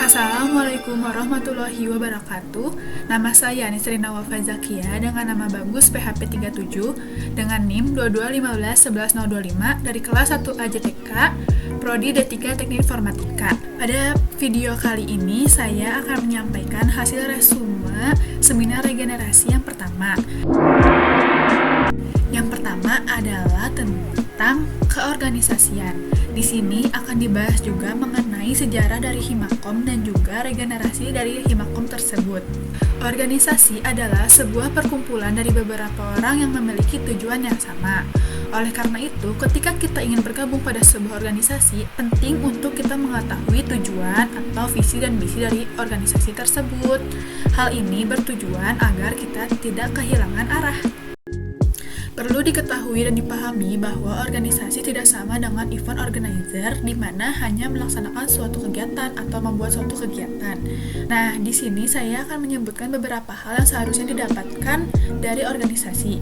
Assalamualaikum warahmatullahi wabarakatuh. Nama saya Nisrina Wafa Zakia dengan nama bagus PHP 37 dengan NIM 221511025 dari kelas 1 AJTK Prodi D3 Teknik Informatika. Pada video kali ini saya akan menyampaikan hasil resume seminar regenerasi yang pertama. Yang pertama adalah tentang keorganisasian. Di sini akan dibahas juga mengenai sejarah dari Himakom dan juga regenerasi dari Himakom tersebut. Organisasi adalah sebuah perkumpulan dari beberapa orang yang memiliki tujuan yang sama. Oleh karena itu, ketika kita ingin bergabung pada sebuah organisasi, penting untuk kita mengetahui tujuan atau visi dan misi dari organisasi tersebut. Hal ini bertujuan agar kita tidak kehilangan arah. Perlu diketahui dan dipahami bahwa organisasi tidak sama dengan event organizer di mana hanya melaksanakan suatu kegiatan atau membuat suatu kegiatan. Nah, di sini saya akan menyebutkan beberapa hal yang seharusnya didapatkan dari organisasi.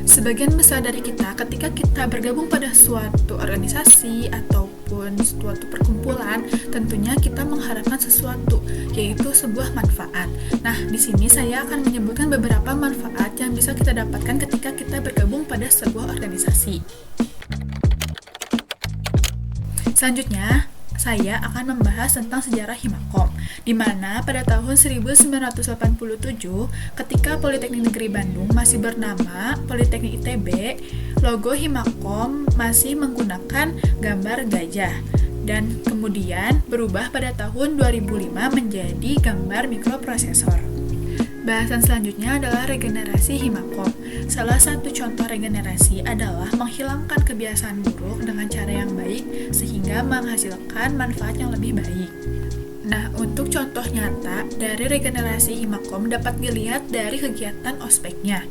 Sebagian besar dari kita, ketika kita bergabung pada suatu organisasi ataupun suatu perkumpulan, tentunya kita mengharapkan sesuatu, yaitu sebuah manfaat. Nah, di sini saya akan menyebutkan beberapa manfaat yang bisa kita dapatkan ketika kita bergabung pada sebuah organisasi. Selanjutnya, saya akan membahas tentang sejarah Himakom, di mana pada tahun 1987, ketika Politeknik Negeri Bandung masih bernama Politeknik ITB, logo Himakom masih menggunakan gambar gajah, dan kemudian berubah pada tahun 2005 menjadi gambar mikroprosesor. Bahasan selanjutnya adalah regenerasi Himakom. Salah satu contoh regenerasi adalah menghilangkan kebiasaan buruk dengan cara yang baik sehingga menghasilkan manfaat yang lebih baik. Nah, untuk contoh nyata dari regenerasi Himakom dapat dilihat dari kegiatan ospeknya,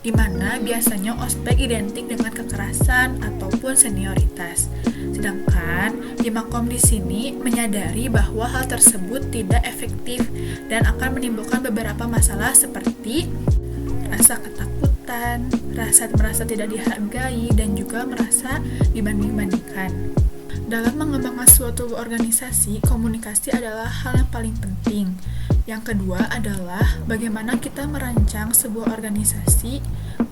di mana biasanya ospek identik dengan kekerasan ataupun senioritas. Sedangkan Himakom di sini menyadari bahwa hal tersebut tidak efektif dan akan menimbulkan beberapa masalah seperti rasa ketakutan, rasa merasa tidak dihargai, dan juga merasa dibanding-bandingkan. Dalam mengembangkan suatu organisasi, komunikasi adalah hal yang paling penting. Yang kedua adalah bagaimana kita merancang sebuah organisasi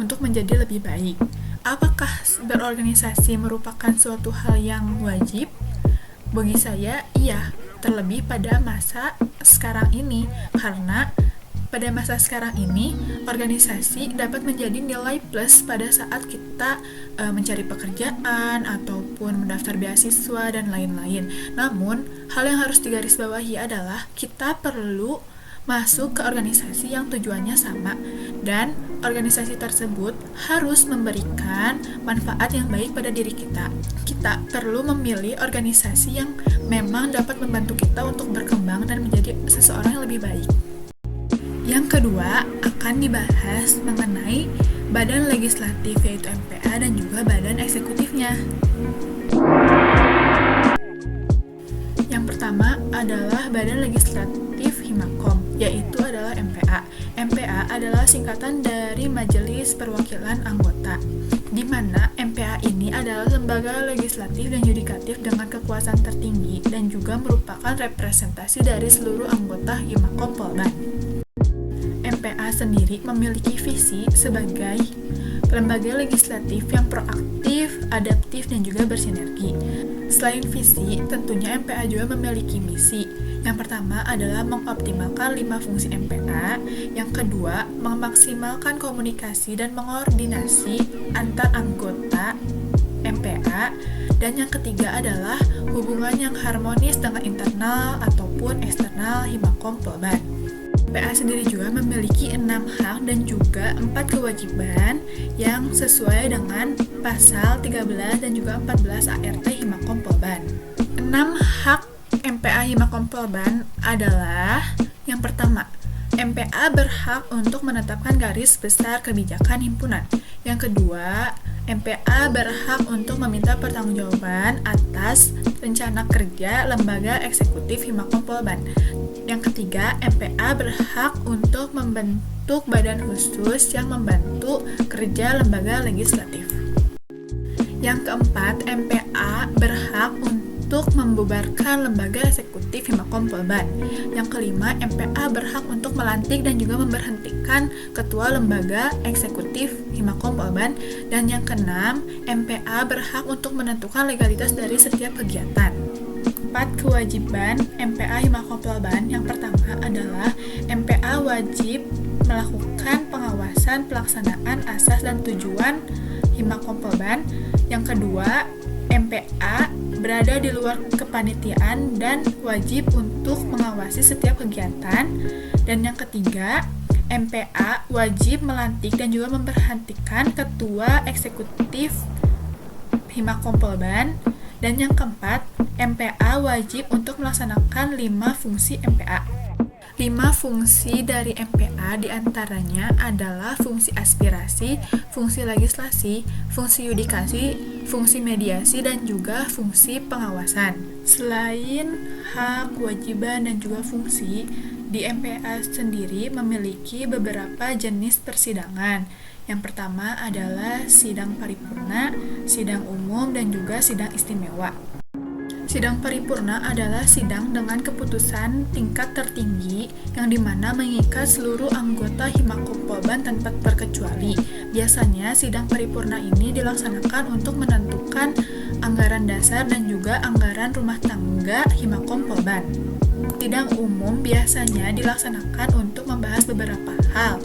untuk menjadi lebih baik. Apakah berorganisasi merupakan suatu hal yang wajib? Bagi saya, iya, terlebih pada masa sekarang ini, karena pada masa sekarang ini, organisasi dapat menjadi nilai plus pada saat kita mencari pekerjaan ataupun mendaftar beasiswa dan lain-lain. Namun, hal yang harus digarisbawahi adalah kita perlu masuk ke organisasi yang tujuannya sama, dan organisasi tersebut harus memberikan manfaat yang baik pada diri kita. Kita perlu memilih organisasi yang memang dapat membantu kita untuk berkembang dan menjadi seseorang yang lebih baik. Yang kedua, akan dibahas mengenai badan legislatif yaitu MPA dan juga badan eksekutifnya. Yang pertama adalah badan legislatif Himakom, yaitu adalah MPA. MPA adalah singkatan dari Majelis Perwakilan Anggota, di mana MPA ini adalah lembaga legislatif dan yudikatif dengan kekuasaan tertinggi dan juga merupakan representasi dari seluruh anggota Himakom Polban. MPA sendiri memiliki visi sebagai lembaga legislatif yang proaktif, adaptif, dan juga bersinergi. Selain visi, tentunya MPA juga memiliki misi. Yang pertama adalah mengoptimalkan 5 fungsi MPA, yang kedua, memaksimalkan komunikasi dan mengordinasi antar anggota MPA, dan yang ketiga adalah hubungan yang harmonis dengan internal ataupun eksternal Himakom Polban. MPA sendiri juga memiliki 6 hak dan juga 4 kewajiban yang sesuai dengan pasal 13 dan juga 14 ART Himakom Polban. 6 hak MPA Himakom Polban adalah: yang pertama, MPA berhak untuk menetapkan garis besar kebijakan himpunan. Yang kedua, MPA berhak untuk meminta pertanggungjawaban atas rencana kerja lembaga eksekutif Himakom Polban. Yang ketiga, MPA berhak untuk membentuk badan khusus yang membantu kerja lembaga legislatif. Yang keempat, MPA berhak untuk untuk membubarkan lembaga eksekutif Himakom Polban. Yang kelima, MPA berhak untuk melantik dan juga memberhentikan ketua lembaga eksekutif Himakom Polban. Dan yang keenam, MPA berhak untuk menentukan legalitas dari setiap kegiatan. 4 kewajiban MPA Himakom Polban. Yang pertama adalah MPA wajib melakukan pengawasan pelaksanaan asas dan tujuan Himakom Polban. Yang kedua, MPA berada di luar kepanitiaan dan wajib untuk mengawasi setiap kegiatan. Dan yang ketiga, MPA wajib melantik dan juga memberhentikan ketua eksekutif Himakom Polban. Dan yang keempat, MPA wajib untuk melaksanakan 5 fungsi MPA. 5 fungsi dari MPA diantaranya adalah fungsi aspirasi, fungsi legislasi, fungsi yudikasi, fungsi mediasi, dan juga fungsi pengawasan. Selain hak, kewajiban, dan juga fungsi, di MPA sendiri memiliki beberapa jenis persidangan. Yang pertama adalah sidang paripurna, sidang umum, dan juga sidang istimewa. Sidang paripurna adalah sidang dengan keputusan tingkat tertinggi yang dimana mengikat seluruh anggota Himakom Polban tanpa terkecuali. Biasanya sidang paripurna ini dilaksanakan untuk menentukan anggaran dasar dan juga anggaran rumah tangga Himakom Polban. Sidang umum biasanya dilaksanakan untuk membahas beberapa hal.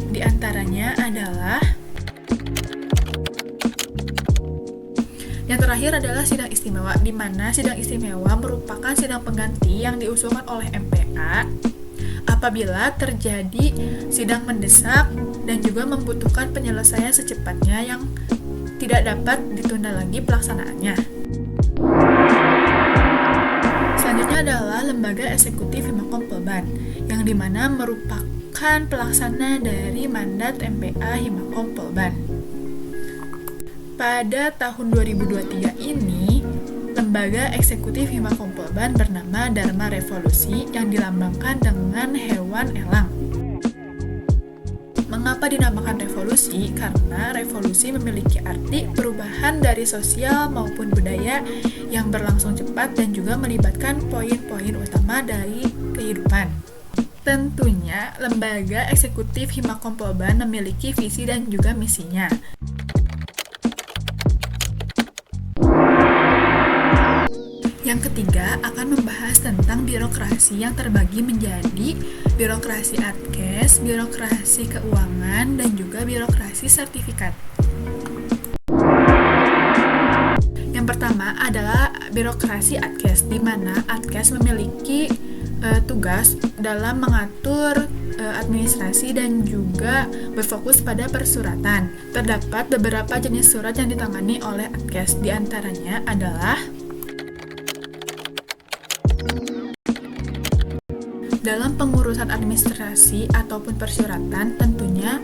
Di antaranya adalah yang terakhir adalah sidang istimewa, di mana sidang istimewa merupakan sidang pengganti yang diusulkan oleh MPA apabila terjadi sidang mendesak dan juga membutuhkan penyelesaian secepatnya yang tidak dapat ditunda lagi pelaksanaannya. Selanjutnya adalah lembaga eksekutif Himakom Polban, yang dimana merupakan pelaksana dari mandat MPA Himakom Polban. Pada tahun 2023 ini, lembaga eksekutif Himakom Polban bernama Dharma Revolusi yang dilambangkan dengan hewan elang. Mengapa dinamakan revolusi? Karena revolusi memiliki arti perubahan dari sosial maupun budaya yang berlangsung cepat dan juga melibatkan poin-poin utama dari kehidupan. Tentunya, lembaga eksekutif Himakom Polban memiliki visi dan juga misinya. Yang ketiga akan membahas tentang birokrasi yang terbagi menjadi birokrasi adkes, birokrasi keuangan, dan juga birokrasi sertifikat. Yang pertama adalah birokrasi adkes, di mana adkes memiliki tugas dalam mengatur administrasi dan juga berfokus pada persuratan. Terdapat beberapa jenis surat yang ditangani oleh adkes, di antaranya adalah dalam pengurusan administrasi ataupun persyaratan. Tentunya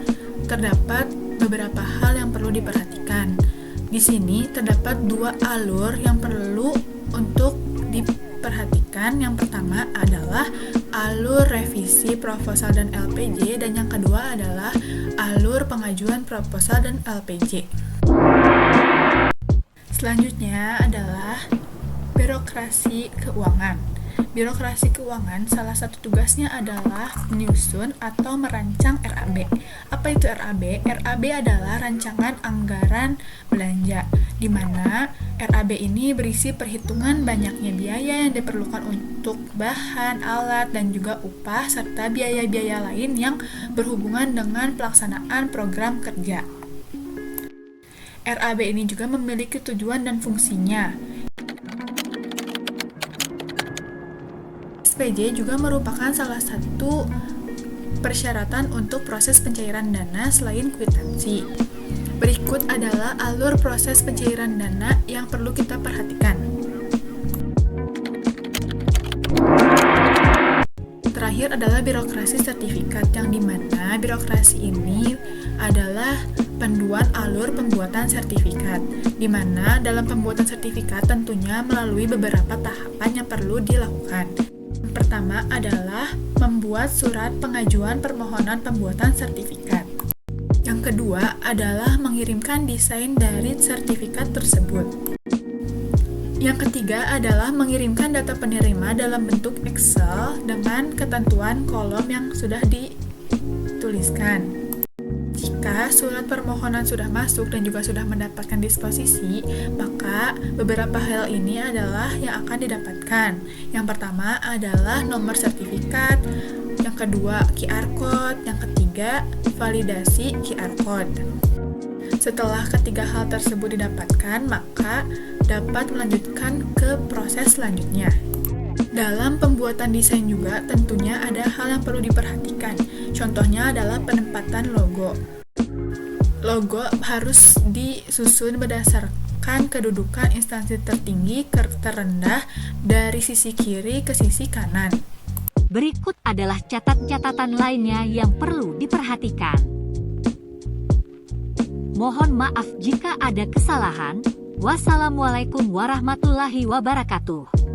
terdapat beberapa hal yang perlu diperhatikan. Di sini terdapat 2 alur yang perlu untuk diperhatikan. Yang pertama adalah alur revisi proposal dan LPJ, dan yang kedua adalah alur pengajuan proposal dan LPJ. Selanjutnya adalah birokrasi keuangan. Birokrasi keuangan salah satu tugasnya adalah menyusun atau merancang RAB. Apa itu RAB? RAB adalah rancangan anggaran belanja, di mana RAB ini berisi perhitungan banyaknya biaya yang diperlukan untuk bahan, alat, dan juga upah, serta biaya-biaya lain yang berhubungan dengan pelaksanaan program kerja. RAB ini juga memiliki tujuan dan fungsinya. SPJ juga merupakan salah satu persyaratan untuk proses pencairan dana selain kwitansi. Berikut adalah alur proses pencairan dana yang perlu kita perhatikan. Terakhir adalah birokrasi sertifikat, yang dimana birokrasi ini adalah panduan alur pembuatan sertifikat, di mana dalam pembuatan sertifikat tentunya melalui beberapa tahapan yang perlu dilakukan. Pertama adalah membuat surat pengajuan permohonan pembuatan sertifikat. Yang kedua adalah mengirimkan desain dari sertifikat tersebut. Yang ketiga adalah mengirimkan data penerima dalam bentuk Excel dengan ketentuan kolom yang sudah dituliskan. Jika surat permohonan sudah masuk dan juga sudah mendapatkan disposisi, maka beberapa hal ini adalah yang akan didapatkan. Yang pertama adalah nomor sertifikat, yang kedua QR Code, yang ketiga validasi QR Code. Setelah ketiga hal tersebut didapatkan, maka dapat melanjutkan ke proses selanjutnya. Dalam pembuatan desain juga tentunya ada hal yang perlu diperhatikan. Contohnya adalah penempatan logo. Logo harus disusun berdasarkan kedudukan instansi tertinggi ke terendah dari sisi kiri ke sisi kanan. Berikut adalah catatan lainnya yang perlu diperhatikan. Mohon maaf jika ada kesalahan. Wassalamualaikum warahmatullahi wabarakatuh.